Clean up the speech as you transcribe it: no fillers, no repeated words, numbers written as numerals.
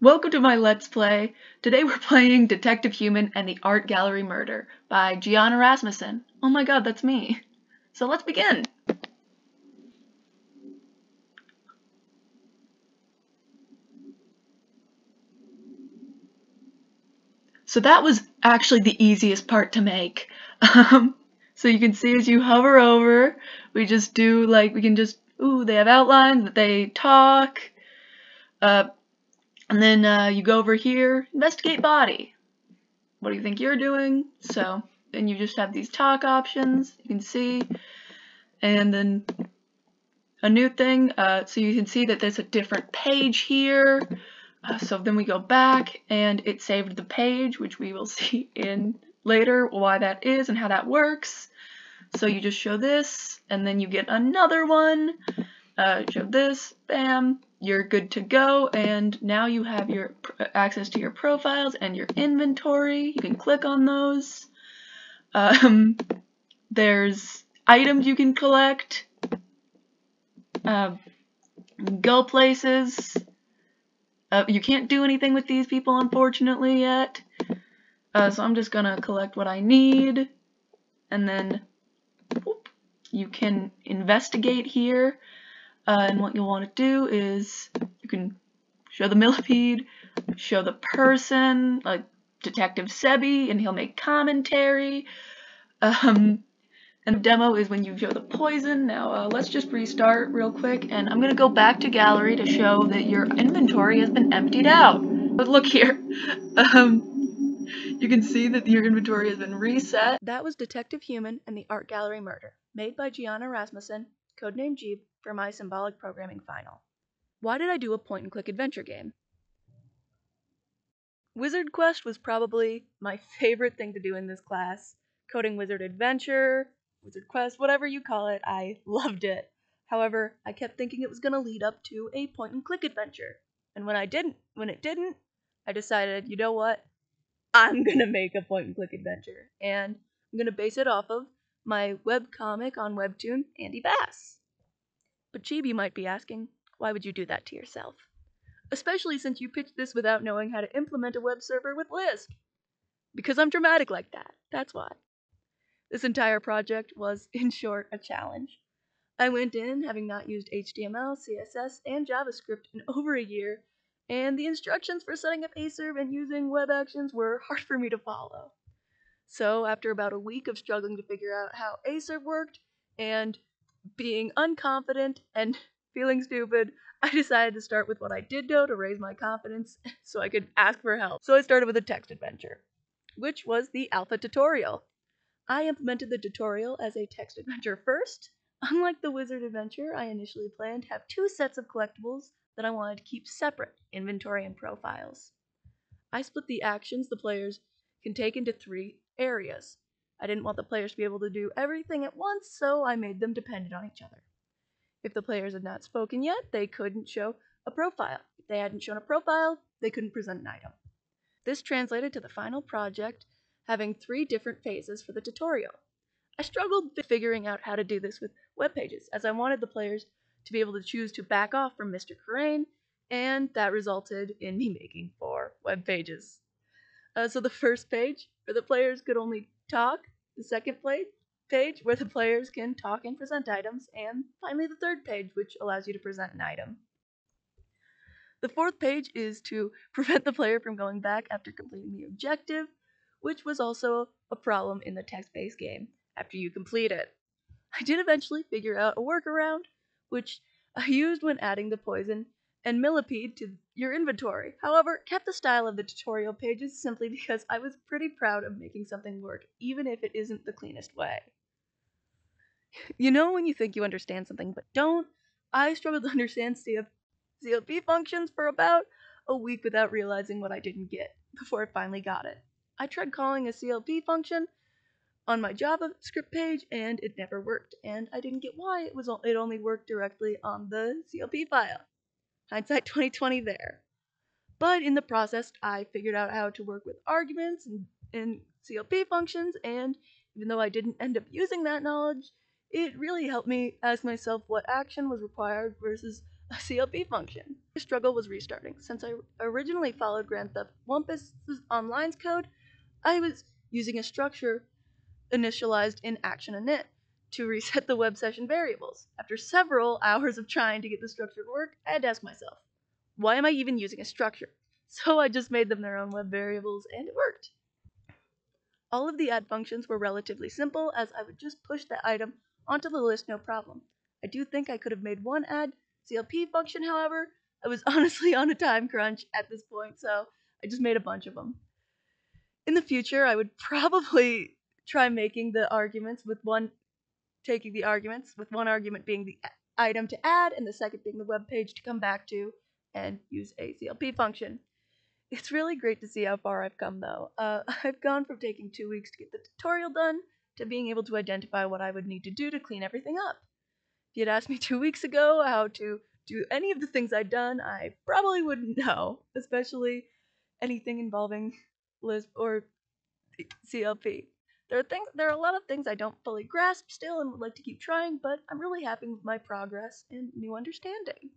Welcome to my Let's Play. Today we're playing Detective Human and the Art Gallery Murder by Gianna Rasmussen. Oh my god, that's me. So let's begin! So that was actually the easiest part to make. So you can see as you hover over, we just do they have outlines, they talk, and then you go over here, investigate body. What do you think you're doing? So then you just have these talk options, you can see, and then a new thing, so you can see that there's a different page here. So then we go back and it saved the page, which we will see in later why that is and how that works. So you just show this and then you get another one, show this, bam, you're good to go, and now you have your access to your profiles and your inventory. You can click on those. There's items you can collect, go places. You can't do anything with these people, unfortunately, yet. So I'm just gonna collect what I need, and then whoop, you can investigate here. And what you'll want to do is you can show the millipede, show the person, like Detective Sebi, and he'll make commentary. And the demo is when you show the poison. Now let's just restart real quick, and I'm gonna go back to gallery to show that your inventory has been emptied out. But look here, you can see that your inventory has been reset. That was Detective Human and the Art Gallery Murder, made by Gianna Rasmussen, codename Jeeb, for my Symbolic programming final. Why did I do a point-and-click adventure game? Wizard Quest was probably my favorite thing to do in this class. Coding Wizard Adventure, Wizard Quest, whatever you call it, I loved it. However, I kept thinking it was going to lead up to a point-and-click adventure. And when it didn't, I decided, you know what? I'm going to make a point-and-click adventure. And I'm going to base it off of my webcomic on Webtoon, Andy Bass. But Chibi, you might be asking, why would you do that to yourself? Especially since you pitched this without knowing how to implement a web server with Lisp. Because I'm dramatic like that, that's why. This entire project was, in short, a challenge. I went in having not used HTML, CSS, and JavaScript in over a year, and the instructions for setting up Acerb and using web actions were hard for me to follow. So after about a week of struggling to figure out how Acerb worked, and being unconfident and feeling stupid, I decided to start with what I did know to raise my confidence so I could ask for help. So I started with a text adventure, which was the alpha tutorial. I implemented the tutorial as a text adventure first. Unlike the wizard adventure, I initially planned to have two sets of collectibles that I wanted to keep separate, inventory and profiles. I split the actions the players can take into 3 areas. I didn't want the players to be able to do everything at once, so I made them dependent on each other. If the players had not spoken yet, they couldn't show a profile. If they hadn't shown a profile, they couldn't present an item. This translated to the final project having 3 different phases for the tutorial. I struggled figuring out how to do this with web pages, as I wanted the players to be able to choose to back off from Mr. Crane, and that resulted in me making 4 web pages. So the first page, where the players could only talk, the second page, where the players can talk and present items, and finally the third page, which allows you to present an item. The 4th page is to prevent the player from going back after completing the objective, which was also a problem in the text-based game after you complete it. I did eventually figure out a workaround, which I used when adding the poison and millipede to your inventory. However, kept the style of the tutorial pages simply because I was pretty proud of making something work, even if it isn't the cleanest way. You know when you think you understand something but don't? I struggled to understand CLP functions for about a week without realizing what I didn't get before I finally got it. I tried calling a CLP function on my JavaScript page and it never worked, and I didn't get why. It only worked directly on the CLP file. Hindsight 2020 there. But in the process, I figured out how to work with arguments and CLP functions, and even though I didn't end up using that knowledge, it really helped me ask myself what action was required versus a CLP function. The struggle was restarting. Since I originally followed Grand Theft Wumpus Online's code, I was using a structure initialized in action init to reset the web session variables. After several hours of trying to get the structure to work, I had to ask myself, why am I even using a structure? So I just made them their own web variables, and it worked. All of the add functions were relatively simple, as I would just push that item onto the list no problem. I do think I could have made one add CLP function, however. I was honestly on a time crunch at this point, so I just made a bunch of them. In the future, I would probably try making the arguments with one taking the arguments, with one argument being the item to add and the second being the web page to come back to, and use a CLP function. It's really great to see how far I've come, though. I've gone from taking 2 weeks to get the tutorial done to being able to identify what I would need to do to clean everything up. If you'd asked me 2 weeks ago how to do any of the things I'd done, I probably wouldn't know, especially anything involving Lisp or CLP. There are a lot of things I don't fully grasp still and would like to keep trying, but I'm really happy with my progress and new understanding.